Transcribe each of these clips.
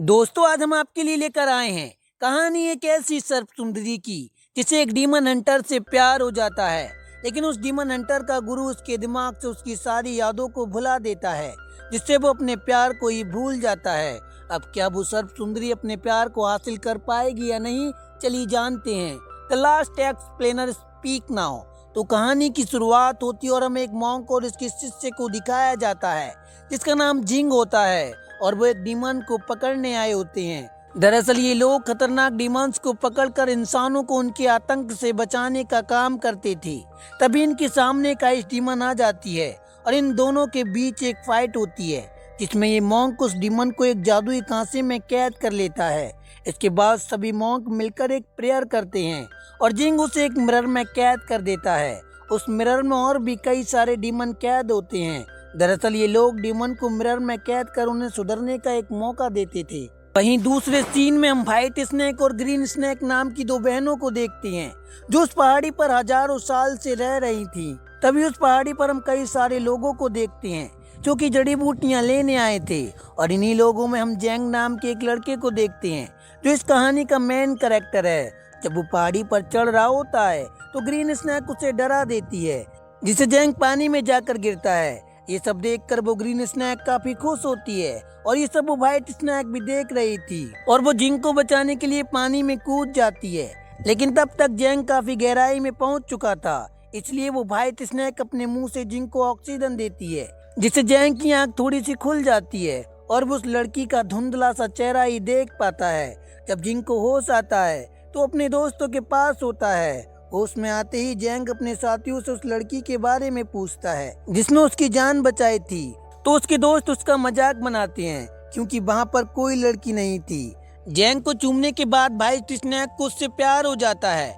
दोस्तों, आज हम आपके लिए लेकर आए हैं कहानी एक ऐसी सर्प सुंदरी की जिसे एक डीमन हंटर से प्यार हो जाता है। लेकिन उस डीमन हंटर का गुरु उसके दिमाग से उसकी सारी यादों को भुला देता है, जिससे वो अपने प्यार को ही भूल जाता है। अब क्या वो सर्प सुंदरी अपने प्यार को हासिल कर पाएगी या नहीं, चलिए जानते हैं। The last explainer speak now. तो कहानी की शुरुआत होती है और हमें एक मॉन्क और इसके शिष्य को दिखाया जाता है जिसका नाम जिंग होता है, और वो एक डीमन को पकड़ने आए होते हैं। दरअसल ये लोग खतरनाक डीमंस को पकड़कर इंसानों को उनके आतंक से बचाने का काम करते थे। तभी इनके सामने का इस डीमन आ जाती है और इन दोनों के बीच एक फाइट होती है, जिसमें ये मॉन्क उस डीमन को एक जादुई कांसे में कैद कर लेता है। इसके बाद सभी मॉन्क मिलकर एक प्रेयर करते हैं और जिंग उसे एक मिरर में कैद कर देता है। उस मिरर में और भी कई सारे डीमन कैद होते हैं। दरअसल ये लोग डीमन को मिरर में कैद कर उन्हें सुधरने का एक मौका देते थे। वहीं दूसरे सीन में हम व्हाइट स्नेक और ग्रीन स्नेक नाम की दो बहनों को देखते हैं जो उस पहाड़ी पर हजारों साल से रह रही थी। तभी उस पहाड़ी पर हम कई सारे लोगों को देखते हैं जो कि जड़ी बूटियां लेने आए थे, और इन्हीं लोगों में हम जैंग नाम के एक लड़के को देखते हैं जो इस कहानी का मेन कैरेक्टर है। जब वो पहाड़ी पर चढ़ रहा होता है तो ग्रीन स्नेक उसे डरा देती है, जिससे जैंग पानी में जाकर गिरता है। ये सब देखकर वो ग्रीन स्नेक काफी खुश होती है और ये सब वो व्हाइट स्नेक भी देख रही थी, और वो जिंग को बचाने के लिए पानी में कूद जाती है। लेकिन तब तक जैंग काफी गहराई में पहुंच चुका था, इसलिए वो व्हाइट स्नेक अपने मुंह से जिंग को ऑक्सीजन देती है, जिससे जैंग की आंख थोड़ी सी खुल जाती है और वो उस लड़की का धुंधला सा चेहरा ही देख पाता है। जब जिंग को होश आता है तो अपने दोस्तों के पास होता है। होश में आते ही जैंग अपने साथियों से उस लड़की के बारे में पूछता है जिसने उसकी जान बचाई थी। तो उसके दोस्त उसका मजाक बनाते हैं क्योंकि वहाँ पर कोई लड़की नहीं थी। जैंग को चूमने के बाद व्हाइट स्नेक को उससे प्यार हो जाता है।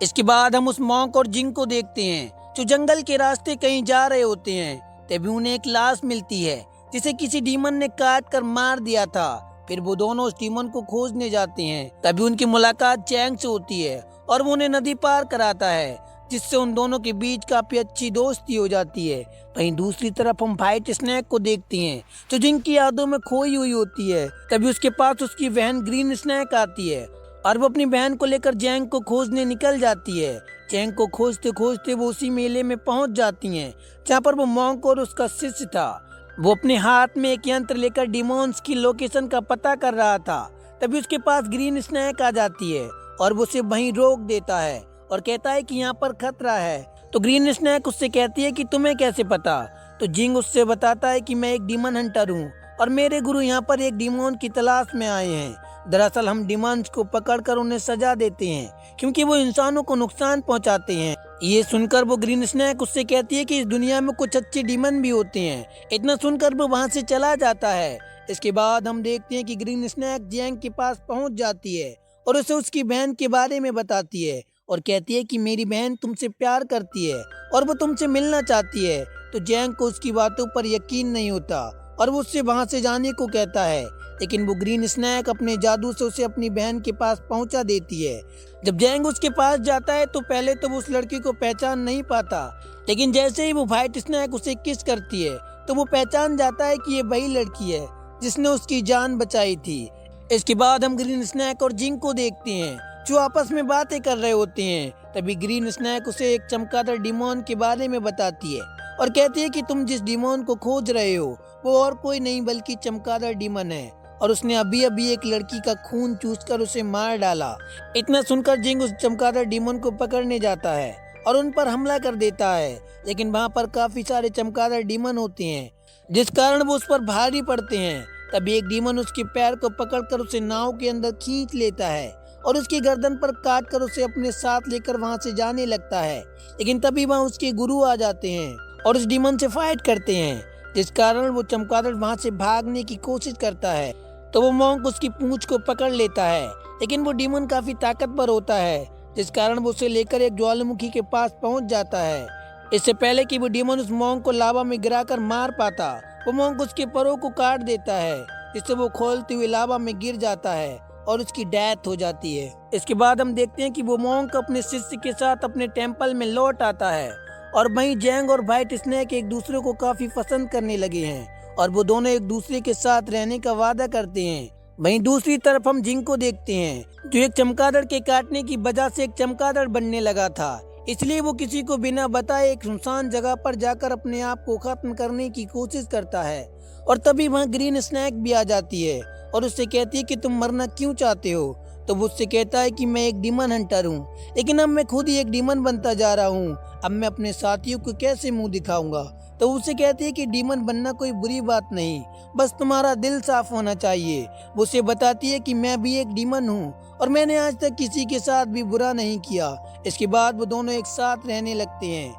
इसके बाद हम उस मॉन्क और जिंग को देखते हैं जो जंगल के रास्ते कहीं जा रहे होते हैं। तभी उन्हें एक लाश मिलती है जिसे किसी डीमन ने काट कर मार दिया था। फिर वो दोनों उस डीमन को खोजने जाते हैं। तभी उनकी मुलाकात जैंग से होती है और वो उन्हें नदी पार कराता है, जिससे उन दोनों के बीच काफी अच्छी दोस्ती हो जाती है। वहीं दूसरी तरफ हम व्हाइट स्नेक को देखते हैं जो जिनकी यादों में खोई हुई होती है। तभी उसके पास उसकी बहन ग्रीन स्नेक आती है और वो अपनी बहन को लेकर जैंग को खोजने निकल जाती है। जैंग को खोजते खोजते वो उसी मेले में पहुंच जाती हैं जहाँ पर वो मॉन्क और उसका शिष्य था। वो अपने हाथ में एक यंत्र लेकर डीमॉन्स की लोकेशन का पता कर रहा था। तभी उसके पास ग्रीन स्नेक आ जाती है और वो उसे वहीं रोक देता है और कहता है कि यहाँ पर खतरा है। तो ग्रीन स्नेक उससे कहती है कि तुम्हें कैसे पता। तो जिंग उससे बताता है कि मैं एक डीमन हंटर हूँ और मेरे गुरु यहाँ पर एक डीमन की तलाश में आए हैं। दरअसल हम डीमंस को पकड़कर उन्हें सजा देते हैं क्योंकि वो इंसानों को नुकसान पहुँचाते हैं। ये सुनकर वो ग्रीन स्नेक उससे कहती है कि इस दुनिया में कुछ अच्छे डीमन भी होते हैं। इतना सुनकर वो वहाँ से चला जाता है। इसके बाद हम देखते हैं कि ग्रीन स्नेक जैंग के पास पहुँच जाती है और उसे उसकी बहन के बारे में बताती है और कहती है कि मेरी बहन तुमसे प्यार करती है और वो तुमसे मिलना चाहती है। तो जैंग को उसकी बातों पर यकीन नहीं होता और वो उससे वहां से जाने को कहता है, लेकिन वो ग्रीन स्नेक अपने जादू से उसे अपनी बहन के पास पहुंचा देती है। जब जैंग उसके पास जाता है तो पहले तो वो उस लड़की को पहचान नहीं पाता, लेकिन जैसे ही वो व्हाइट स्नेक उसे किस करती है तो वो पहचान जाता है कि ये वही लड़की है जिसने उसकी जान बचाई थी। इसके बाद हम ग्रीन स्नेक और जिंग को देखते हैं जो आपस में बातें कर रहे होते हैं। तभी ग्रीन स्नेक उसे एक चमगादड़ डीमन के बारे में बताती है और कहती है कि तुम जिस डीमन को खोज रहे हो वो और कोई नहीं बल्कि चमगादड़ डीमन है, और उसने अभी अभी एक लड़की का खून चूसकर उसे मार डाला। इतना सुनकर जिंग उस चमगादड़ डीमन को पकड़ने जाता है और उन पर हमला कर देता है, लेकिन वहाँ पर काफी सारे चमगादड़ डीमन होते हैं जिस कारण वो उस पर भारी पड़ते हैं। तभी एक डीमन उसके पैर को पकड़कर उसे नाव के अंदर खींच लेता है और उसकी गर्दन पर काट कर उसे अपने साथ लेकर वहां से जाने लगता है। लेकिन तभी वहां उसके गुरु आ जाते हैं और उस डीमन से फाइट करते हैं, जिस कारण वो चमगादड़ वहां से भागने की कोशिश करता है। तो वो मॉन्क उसकी पूंछ को पकड़ लेता है, लेकिन वो डीमन काफी ताकतवर होता है, जिस कारण वो उसे लेकर एक ज्वालामुखी के पास पहुंच जाता है। इससे पहले कि वो डीमन उस मॉन्क को लावा में गिराकर मार पाता, वो मॉन्क उसके परों को काट देता है, जिससे वो खोलते हुए लावा में गिर जाता है और उसकी डेथ हो जाती है। इसके बाद हम देखते हैं कि वो मॉन्क अपने शिष्य के साथ अपने टेम्पल में लौट आता है और वहीं जैंग और व्हाइट स्नेक एक दूसरे को काफी पसंद करने लगे हैं और वो दोनों एक दूसरे के साथ रहने का वादा करते हैं। वहीं दूसरी तरफ हम जिंग को देखते हैं, जो एक चमगादड़ के काटने की वजह से एक चमगादड़ बनने लगा था। इसलिए वो किसी को बिना बताए एक सुनसान जगह पर जाकर अपने आप को खत्म करने की कोशिश करता है। और तभी वहाँ ग्रीन स्नैक भी आ जाती है और उससे कहती है कि तुम मरना क्यों चाहते हो। तो वो उससे कहता है कि मैं एक डीमन हंटर हूँ, लेकिन अब मैं खुद ही एक डीमन बनता जा रहा हूँ। अब मैं अपने साथियों को कैसे मुंह दिखाऊंगा। तो उससे कहती है कि डीमन बनना कोई बुरी बात नहीं, बस तुम्हारा दिल साफ होना चाहिए। वो उसे बताती है कि मैं भी एक डीमन हूँ और मैंने आज तक किसी के साथ भी बुरा नहीं किया। इसके बाद वो दोनों एक साथ रहने लगते हैं।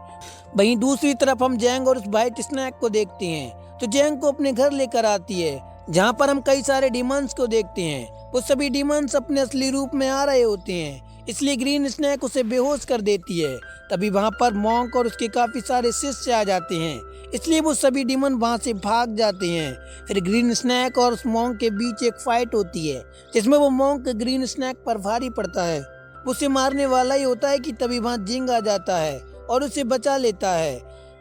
वहीं दूसरी तरफ हम जैंग और उस वाइट स्नैक को देखते हैं, तो जैंग को अपने घर लेकर आती है, जहाँ पर हम कई सारे डिमंस को देखते हैं। वो सभी डिमंस अपने असली रूप में आ रहे होते हैं, इसलिए ग्रीन स्नैक उसे बेहोश कर देती है। तभी वहाँ पर मॉन्क और उसके काफी सारे शिष्य आ जाते हैं, इसलिए वो सभी डिमन वहाँ से भाग जाते हैं। फिर ग्रीन स्नैक और उस मॉन्क के बीच एक फाइट होती है, जिसमें वो मॉन्क ग्रीन स्नैक पर भारी पड़ता है। उसे मारने वाला ही होता है कि तभी वहाँ जिंग आ जाता है और उसे बचा लेता है।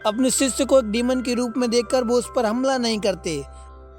अपने शिष्य को एक डीमन के रूप में देखकर वो उस पर हमला नहीं करते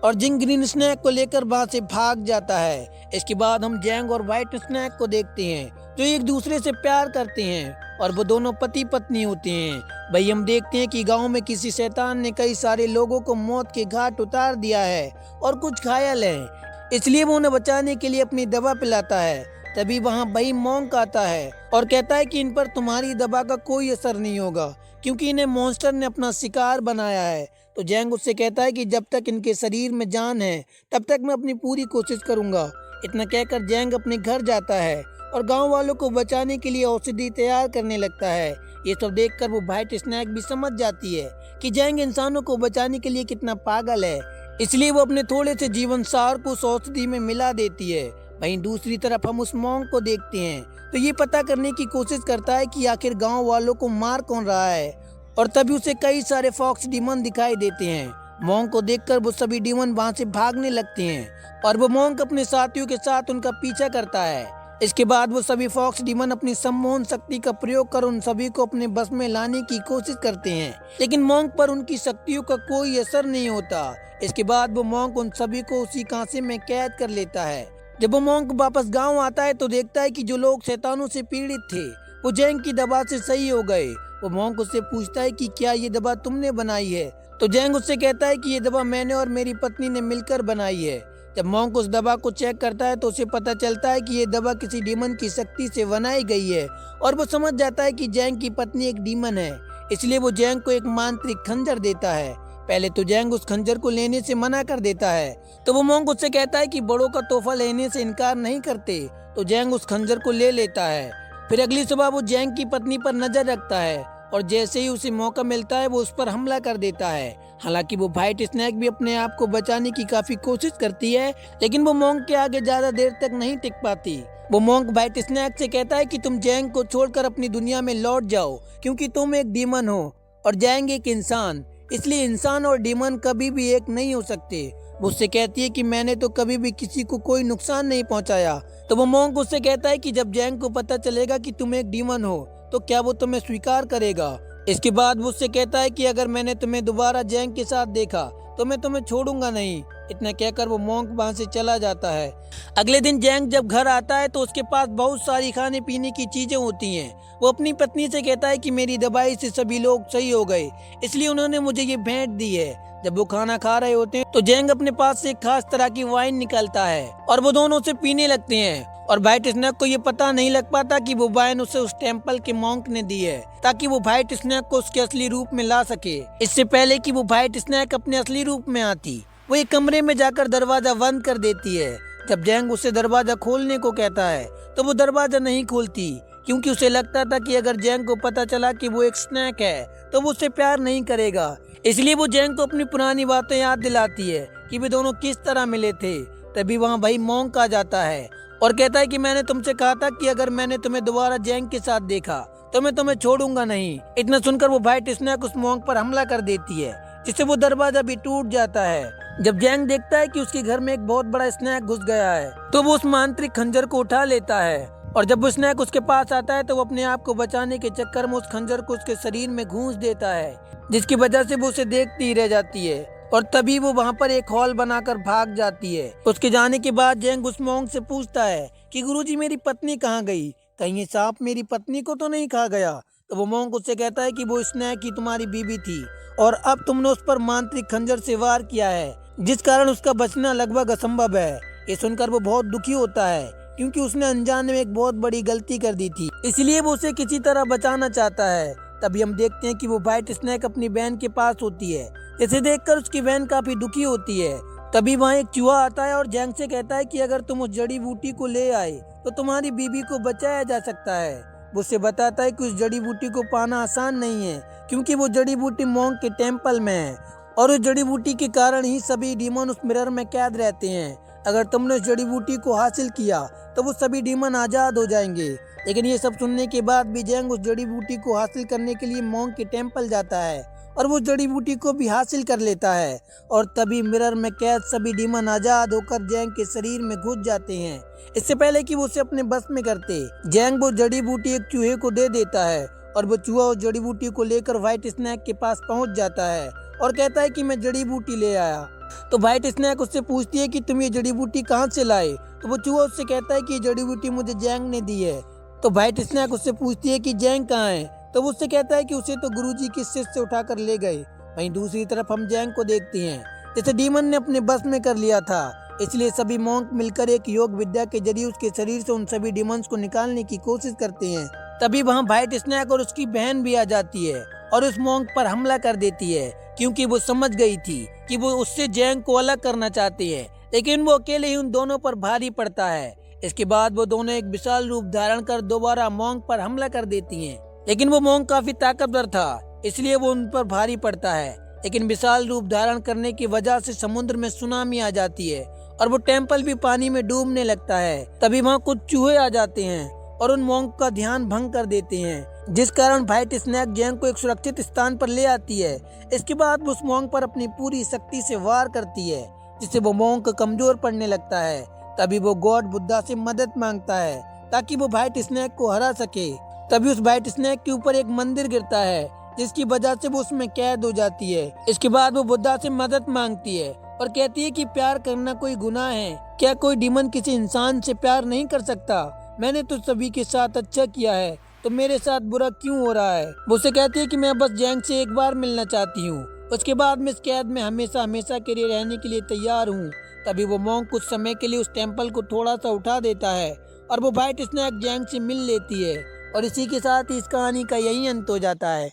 और जिंग ग्रीन स्नैक को लेकर वहाँ से भाग जाता है। इसके बाद हम जैंग और व्हाइट स्नैक को देखते हैं, जो एक दूसरे से प्यार करते हैं और वो दोनों पति पत्नी होते हैं। भाई हम देखते हैं कि गांव में किसी शैतान ने कई सारे लोगों को मौत के घाट उतार दिया है और कुछ घायल हैं, इसलिए वो उन्हें बचाने के लिए अपनी दवा पिलाता है। तभी वहाँ भाई मॉन्क आता है और कहता है कि इन पर तुम्हारी दवा का कोई असर नहीं होगा, क्योंकि इन्हें मॉन्स्टर ने अपना शिकार बनाया है। तो जैंग उससे कहता है कि जब तक इनके शरीर में जान है तब तक मैं अपनी पूरी कोशिश करूंगा। इतना कहकर जैंग अपने घर जाता है और गांव वालों को बचाने के लिए औषधि तैयार करने लगता है। ये सब देखकर वो व्हाइट स्नैक भी समझ जाती है कि जैंग इंसानों को बचाने के लिए कितना पागल है, इसलिए वो अपने थोड़े से जीवन सार को उस औषधि में मिला देती है। वहीं दूसरी तरफ हम उस मॉन्क को देखते हैं, तो ये पता करने की कोशिश करता है कि आखिर गांव वालों को मार कौन रहा है। और तभी उसे कई सारे फॉक्स डीमन दिखाई देते हैं। मॉन्क को देखकर वो सभी डीमन वहां से भागने लगते हैं और वो मॉन्क अपने साथियों के साथ उनका पीछा करता है। इसके बाद वो सभी फॉक्स डीमन अपनी सम्मोहन शक्ति का प्रयोग कर उन सभी को अपने बस में लाने की कोशिश करते हैं, लेकिन मॉन्क पर उनकी शक्तियों का कोई असर नहीं होता। इसके बाद वो मॉन्क उन सभी को उसी कांसे में कैद कर लेता है। जब वो मॉन्क वापस गांव आता है तो देखता है कि जो लोग शैतानों से पीड़ित थे वो जैंग की दवा से सही हो गए। वो मॉन्क उससे पूछता है कि क्या ये दवा तुमने बनाई है। तो जैंग उससे कहता है कि ये दवा मैंने और मेरी पत्नी ने मिलकर बनाई है। जब मॉन्क उस दवा को चेक करता है तो उसे पता चलता है कि ये दवा किसी डीमन की शक्ति से बनाई गई है और वो समझ जाता है कि जैंग की पत्नी एक डीमन है, इसलिए वो जैंग को एक मांत्रिक खंजर देता है। पहले तो जैंग उस खंजर को लेने से मना कर देता है, तो वो मॉन्क उससे कहता है कि बड़ों का तोहफा लेने से इनकार नहीं करते। तो जैंग उस खंजर को ले लेता है। फिर अगली सुबह वो जैंग की पत्नी पर नजर रखता है और जैसे ही उसे मौका मिलता है वो उस पर हमला कर देता है। हालांकि वो व्हाइट स्नैक भी अपने आप को बचाने की काफी कोशिश करती है, लेकिन वो मॉन्क के आगे ज्यादा देर तक नहीं टिक पाती। वो मॉन्क व्हाइट स्नैक से कहता है कि तुम जैंग को छोड़कर अपनी दुनिया में लौट जाओ, क्योंकि तुम एक डीमन हो और जैंग एक इंसान, इसलिए इंसान और डीमन कभी भी एक नहीं हो सकते। वो उससे कहती है कि मैंने तो कभी भी किसी को कोई नुकसान नहीं पहुंचाया। तो वो मॉन्क उससे कहता है कि जब जैंग को पता चलेगा कि तुम एक डीमन हो तो क्या वो तुम्हें स्वीकार करेगा। इसके बाद वो उससे कहता है कि अगर मैंने तुम्हें दोबारा जैंग के साथ देखा तो मैं तुम्हें छोड़ूंगा नहीं। इतना कहकर वो मॉन्क वहां से चला जाता है। अगले दिन जैंग जब घर आता है तो उसके पास बहुत सारी खाने पीने की चीजें होती हैं। वो अपनी पत्नी से कहता है कि मेरी दवाई से सभी लोग सही हो गए, इसलिए उन्होंने मुझे ये भेंट दी है। जब वो खाना खा रहे होते हैं तो जैंग अपने पास से एक खास तरह की वाइन निकालता है और वो दोनों उसे पीने लगते हैं। और व्हाइट स्नैक को ये पता नहीं लग पाता कि वो वाइन उसे उस टेम्पल के मॉन्क ने दी है, ताकि वो व्हाइट स्नैक को उसके असली रूप में ला सके। इससे पहले कि वो व्हाइट स्नैक अपने असली रूप में आती, वो एक कमरे में जाकर दरवाजा बंद कर देती है। जब जैंग उसे दरवाजा खोलने को कहता है तो वो दरवाजा नहीं खोलती, क्योंकि उसे लगता था कि अगर जैंग को पता चला कि वो एक स्नैक है तो वो उससे प्यार नहीं करेगा। इसलिए वो जैंग को अपनी पुरानी बातें याद दिलाती है कि वे दोनों किस तरह मिले थे। तभी वहाँ भाई मॉन्क आ जाता है और कहता है कि मैंने तुमसे कहा था कि अगर मैंने तुम्हें दोबारा जैंग के साथ देखा तो मैं तुम्हें छोड़ूंगा नहीं। इतना सुनकर वो व्हाइट स्नैक उस मॉन्क पर हमला कर देती है, जिससे वो दरवाजा भी टूट जाता है। जब जैंग देखता है कि उसके घर में एक बहुत बड़ा स्नैक घुस गया है तो वो उस मांत्रिक खंजर को उठा लेता है और जब वो स्नैक उसके पास आता है तो वो अपने आप को बचाने के चक्कर में उस खंजर को उसके शरीर में घूंस देता है, जिसकी वजह से वो उसे देखती ही रह जाती है। और तभी वो वहाँ पर एक हॉल बनाकर भाग जाती है। उसके जाने के बाद जैंग उस मोंग से पूछता है कि गुरुजी मेरी पत्नी कहाँ गई, कहीं ये सांप मेरी पत्नी को तो नहीं खा गया। तो वो मोंग उससे कहता है कि वो स्नेक की तुम्हारी बीवी थी और अब तुमने उस पर मांत्रिक खंजर से वार किया है, जिस कारण उसका बचना लगभग असंभव है। ये सुनकर वो बहुत दुखी होता है क्योंकि उसने अनजाने में एक बहुत बड़ी गलती कर दी थी, इसलिए वो उसे किसी तरह बचाना चाहता है। तभी हम देखते हैं कि वो व्हाइट स्नेक अपनी बहन के पास होती है, जिसे देखकर उसकी बहन काफी दुखी होती है। तभी वहाँ एक चूहा आता है और जैंग से कहता है कि अगर तुम उस जड़ी बूटी को ले आए तो तुम्हारी बीबी को बचाया जा सकता है। वो उसे बताता है कि उस जड़ी बूटी को पाना आसान नहीं है क्योंकि वो जड़ी बूटी मोंग के टेम्पल में है और उस जड़ी बूटी के कारण ही सभी डीमन उस मिरर में कैद रहते हैं। अगर तुमने उस जड़ी बूटी को हासिल किया तो वो सभी डीमन आजाद हो जाएंगे। लेकिन ये सब सुनने के बाद भी जैंग उस जड़ी बूटी को हासिल करने के लिए मोंग के टेम्पल जाता है और वो जड़ी बूटी को भी हासिल कर लेता है और तभी मिरर में कैद सभी डीमन आजाद होकर जैंग के शरीर में घुस जाते हैं। इससे पहले कि वो उसे अपने बस में करते, जैंग वो जड़ी बूटी एक चूहे को दे देता है और वो चूहा उस जड़ी बूटी को लेकर व्हाइट स्नेक के पास पहुंच जाता है और कहता है कि मैं जड़ी बूटी ले आया। तो व्हाइट स्नेक उससे पूछती है कि तुम ये जड़ी बूटी कहाँ से लाए। तो वो चूहा उससे कहता है कि ये जड़ी बूटी मुझे जैंग ने दी है। तो व्हाइट स्नेक उससे पूछती है कि जैंग कहाँ है। तो वो उससे कहता है कि उसे तो गुरुजी की शिष्य से उठाकर ले गए। वहीं दूसरी तरफ हम जैंग को देखते हैं जैसे डीमन ने अपने बस में कर लिया था, इसलिए सभी मॉन्क मिलकर एक योग विद्या के जरिए उसके शरीर से उन सभी डीमंस को निकालने की कोशिश करते हैं। तभी वहाँ व्हाइट स्नेक और उसकी बहन भी आ जाती है और उस मॉन्क पर हमला कर देती है क्योंकि वो समझ गई थी कि वो उससे जैंग को अलग करना चाहती है, लेकिन वो अकेले ही उन दोनों पर भारी पड़ता है। इसके बाद वो दोनों एक विशाल रूप धारण कर दोबारा मॉन्क पर हमला कर देती हैं, लेकिन वो मॉन्क काफी ताकतवर था इसलिए वो उन पर भारी पड़ता है। लेकिन विशाल रूप धारण करने की वजह से समुद्र में सुनामी आ जाती है और वो टेम्पल भी पानी में डूबने लगता है। तभी वहाँ कुछ चूहे आ जाते हैं और उन मॉन्क का ध्यान भंग कर देते हैं, जिस कारण व्हाइट स्नेक जैंग को एक सुरक्षित स्थान पर ले आती है। इसके बाद वो उस मॉन्क पर अपनी पूरी शक्ति से वार करती है, जिससे वो मॉन्क कमजोर पड़ने लगता है। तभी वो गॉड बुद्धा से मदद मांगता है ताकि वो व्हाइट स्नेक को हरा सके। तभी उस व्हाइट स्नेक के ऊपर एक मंदिर गिरता है, जिसकी वजह से वो उसमें कैद हो जाती है। इसके बाद वो बुद्धा से मदद मांगती है और कहती है कि प्यार करना कोई गुनाह है, क्या कोई डीमन किसी इंसान से प्यार नहीं कर सकता? मैंने तो सभी के साथ अच्छा किया है, तो मेरे साथ बुरा क्यों हो रहा है? वो उसे कहती है कि मैं बस जैंग से एक बार मिलना चाहती हूँ, उसके बाद मैं इस कैद में हमेशा हमेशा के लिए रहने के लिए तैयार हूँ। तभी वो मॉन्क कुछ समय के लिए उस टेम्पल को थोड़ा सा उठा देता है और वो व्हाइट स्नेक जैंग से मिल लेती है और इसी के साथ इस कहानी का यही अंत हो जाता है।